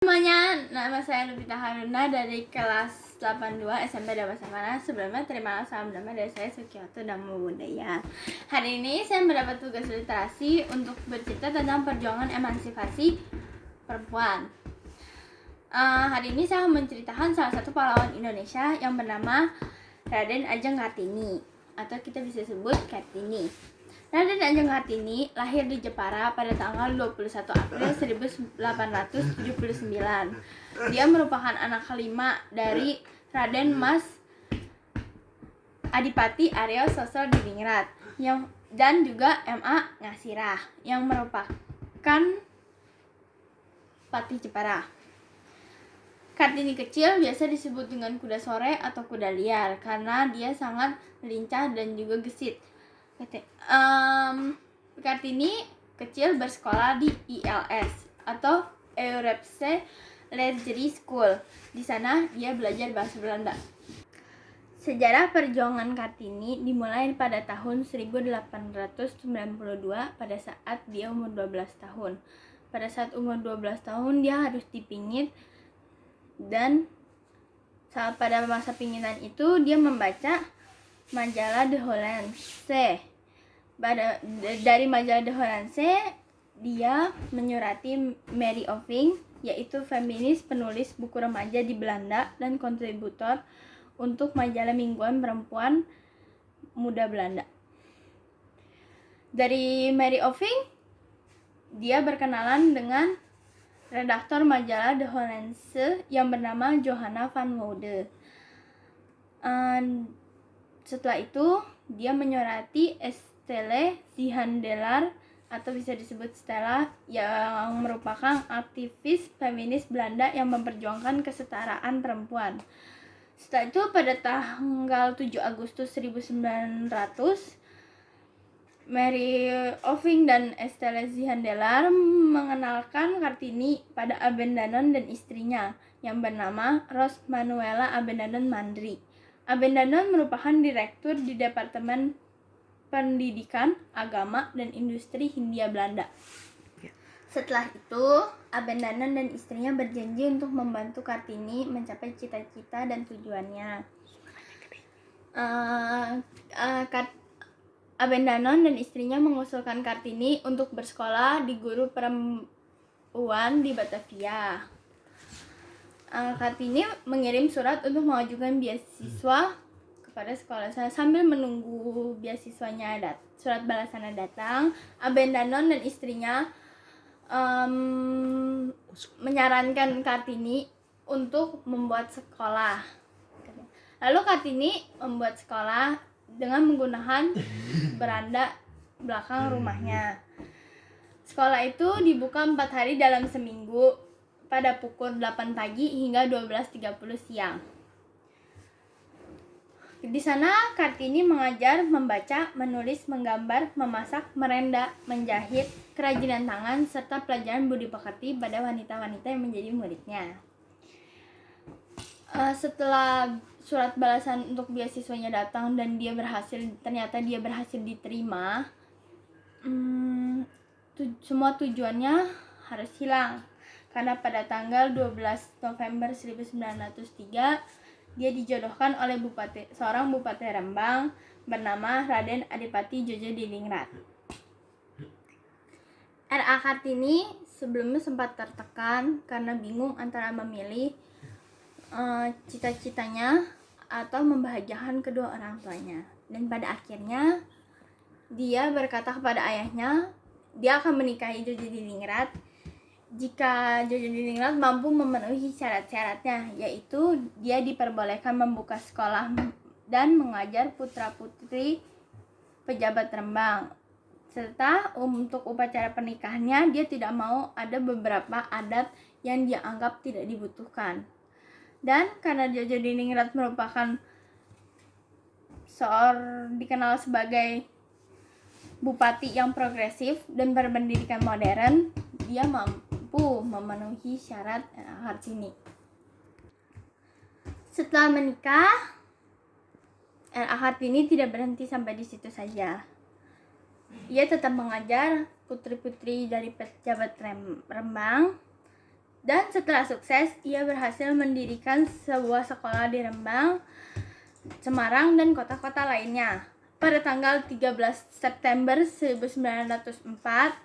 Semuanya, nama saya Lupita Haruna dari kelas 82 SMP Dapasakana. Sebelumnya terima salam damai dari saya Sukiyoto Dhamma Budaya. Hari ini saya mendapat tugas literasi untuk bercerita tentang perjuangan emansipasi perempuan. Hari ini saya menceritakan salah satu pahlawan Indonesia yang bernama Raden Ajeng Kartini, atau kita bisa sebut Kartini. Raden Ajeng Kartini lahir di Jepara pada tanggal 21 April 1879. Dia merupakan anak kelima dari Raden Mas Adipati Aryo Sosodiningrat dan juga M.A. Ngasirah yang merupakan patih Jepara. Kartini kecil biasa disebut dengan kuda sore atau kuda liar karena dia sangat lincah dan juga gesit. Kartini kecil bersekolah di ILS atau Europese Leergere School. Di sana dia belajar bahasa Belanda. Sejarah perjuangan Kartini dimulai pada tahun 1892 pada saat dia umur 12 tahun. Pada saat umur 12 tahun dia harus dipingit, dan saat pada masa pingitan itu dia membaca majalah The Hollandse. Dari majalah The Hollandse dia menyurati Mary Oving, yaitu feminis, penulis buku remaja di Belanda dan kontributor untuk majalah mingguan perempuan muda Belanda. Dari Mary Oving dia berkenalan dengan redaktor majalah The Hollandse yang bernama Johanna van Woude. Setelah itu dia menyurati Stella Zihandelaar atau bisa disebut Stella, yang merupakan aktivis feminis Belanda yang memperjuangkan kesetaraan perempuan. Setelah itu pada tanggal 7 Agustus 1900 Mary Oving dan Stella Zihandelaar mengenalkan Kartini pada Abendanon dan istrinya yang bernama Ros Manuela Abendanon Mandri. Abendanon merupakan direktur di Departemen Pendidikan, Agama, dan Industri Hindia Belanda. Setelah itu, Abendanon dan istrinya berjanji untuk membantu Kartini mencapai cita-cita dan tujuannya. Abendanon dan istrinya mengusulkan Kartini untuk bersekolah di guru perempuan di Batavia. Kartini mengirim surat untuk mengajukan beasiswa kepada sekolah sambil menunggu beasiswanya surat balasannya datang. Abendanon dan istrinya menyarankan Kartini untuk membuat sekolah. Lalu Kartini membuat sekolah dengan menggunakan beranda belakang rumahnya. Sekolah itu dibuka 4 hari dalam seminggu pada pukul 8 pagi hingga 12.30 siang. Di sana Kartini mengajar membaca, menulis, menggambar, memasak, merenda, menjahit, kerajinan tangan, serta pelajaran budi pekerti pada wanita-wanita yang menjadi muridnya. Setelah surat balasan untuk beasiswanya datang dan ternyata dia berhasil diterima, semua tujuannya harus hilang karena pada tanggal 12 November 1903 dia dijodohkan oleh seorang bupati Rembang bernama Raden Adipati Djodjodiningrat. R.A. Kartini sebelumnya sempat tertekan karena bingung antara memilih cita-citanya atau membahagiakan kedua orang tuanya. Dan pada akhirnya dia berkata kepada ayahnya dia akan menikahi Djodjodiningrat jika Djodjodiningrat mampu memenuhi syarat-syaratnya, yaitu dia diperbolehkan membuka sekolah dan mengajar putra-putri pejabat Rembang. Serta untuk upacara pernikahannya dia tidak mau ada beberapa adat yang dia anggap tidak dibutuhkan. Dan karena Djodjodiningrat merupakan dikenal sebagai bupati yang progresif dan berpendidikan modern, dia mampu memenuhi syarat Kartini. Setelah menikah, R.A. Kartini tidak berhenti sampai di situ saja. Ia tetap mengajar putri-putri dari pejabat Rembang Dan setelah sukses, ia berhasil mendirikan sebuah sekolah di Rembang, Semarang, dan kota-kota lainnya. Pada tanggal 13 September 1904,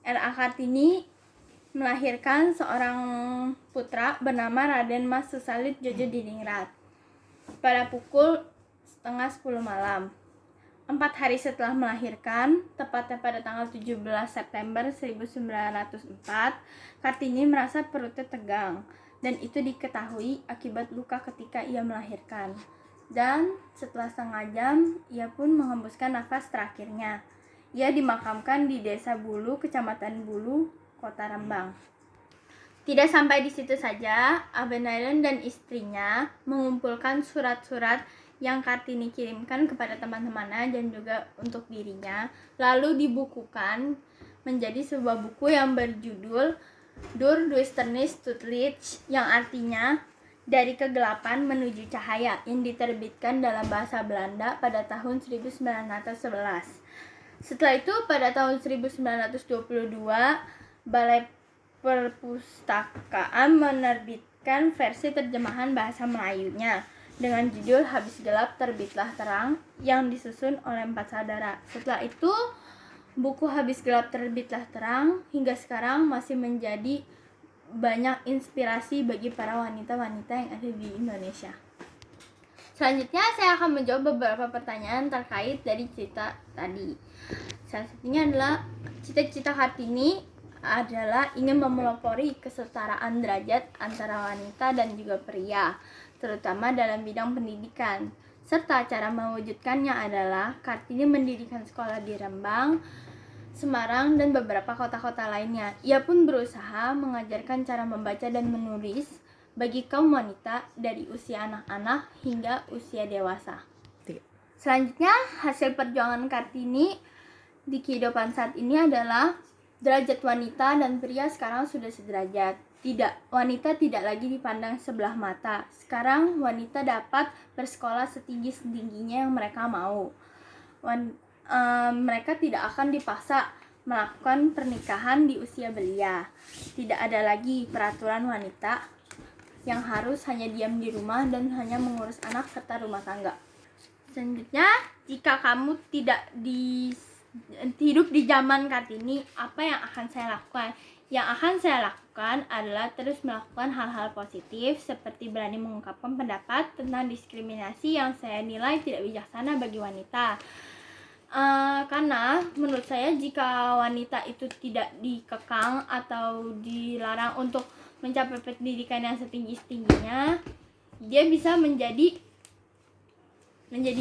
R.A. Kartini melahirkan seorang putra bernama Raden Mas Susalit Jojo Diningrat pada pukul 9:30 malam. 4 hari setelah melahirkan, tepatnya pada tanggal 17 September 1904, Kartini merasa perutnya tegang, dan itu diketahui akibat luka ketika ia melahirkan. Dan setelah setengah jam, ia pun menghembuskan nafas terakhirnya. Ia dimakamkan di Desa Bulu, Kecamatan Bulu, Kota Rembang. Tidak sampai di situ saja, Abenailen dan istrinya mengumpulkan surat-surat yang Kartini kirimkan kepada teman-temannya dan juga untuk dirinya, lalu dibukukan menjadi sebuah buku yang berjudul Dur Duisternis tot Licht, yang artinya dari kegelapan menuju cahaya, yang diterbitkan dalam bahasa Belanda pada tahun 1911. Setelah itu pada tahun 1922, Balai Perpustakaan menerbitkan versi terjemahan bahasa Melayunya dengan judul Habis Gelap Terbitlah Terang, yang disusun oleh 4 saudara. Setelah itu, buku Habis Gelap Terbitlah Terang hingga sekarang masih menjadi banyak inspirasi bagi para wanita-wanita yang ada di Indonesia. Selanjutnya saya akan menjawab beberapa pertanyaan terkait dari cerita tadi. Salah satunya adalah cita-cita Kartini adalah ingin memelopori kesetaraan derajat antara wanita dan juga pria, terutama dalam bidang pendidikan. Serta cara mewujudkannya adalah Kartini mendirikan sekolah di Rembang, Semarang, dan beberapa kota-kota lainnya. Ia pun berusaha mengajarkan cara membaca dan menulis bagi kaum wanita dari usia anak-anak hingga usia dewasa. Selanjutnya, hasil perjuangan Kartini di kehidupan saat ini adalah derajat wanita dan pria sekarang sudah sederajat. Wanita tidak lagi dipandang sebelah mata. Sekarang wanita dapat bersekolah setinggi-tingginya yang mereka mau. Mereka tidak akan dipaksa melakukan pernikahan di usia belia. Tidak ada lagi peraturan wanita yang harus hanya diam di rumah dan hanya mengurus anak serta rumah tangga. Selanjutnya, jika kamu tidak hidup di zaman Kartini, apa yang akan saya lakukan? Yang akan saya lakukan adalah terus melakukan hal-hal positif seperti berani mengungkapkan pendapat tentang diskriminasi yang saya nilai tidak bijaksana bagi wanita. Karena menurut saya jika wanita itu tidak dikekang atau dilarang untuk mencapai pendidikan yang setinggi-tingginya, dia bisa menjadi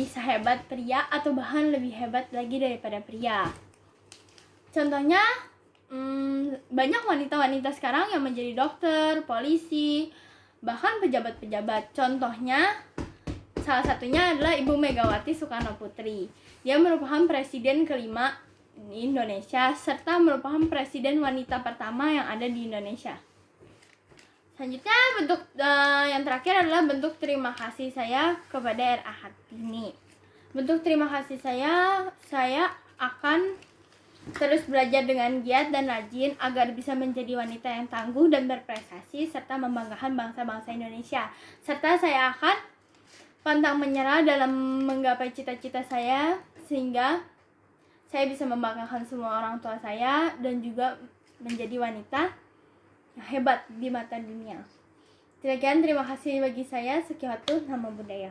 sehebat pria atau bahkan lebih hebat lagi daripada pria. Contohnya, banyak wanita-wanita sekarang yang menjadi dokter, polisi, bahkan pejabat-pejabat. Contohnya, salah satunya adalah Ibu Megawati Soekarno Putri. Dia merupakan presiden kelima di Indonesia serta merupakan presiden wanita pertama yang ada di Indonesia. Selanjutnya, bentuk yang terakhir adalah bentuk terima kasih saya kepada R.A. Kartini. Bentuk terima kasih saya akan terus belajar dengan giat dan rajin agar bisa menjadi wanita yang tangguh dan berprestasi serta membanggakan bangsa-bangsa Indonesia. Serta saya akan pantang menyerah dalam menggapai cita-cita saya sehingga saya bisa membanggakan semua orang tua saya dan juga menjadi wanita yang hebat di mata dunia. Sekian, terima kasih bagi saya. Sekian, Namo Buddhaya.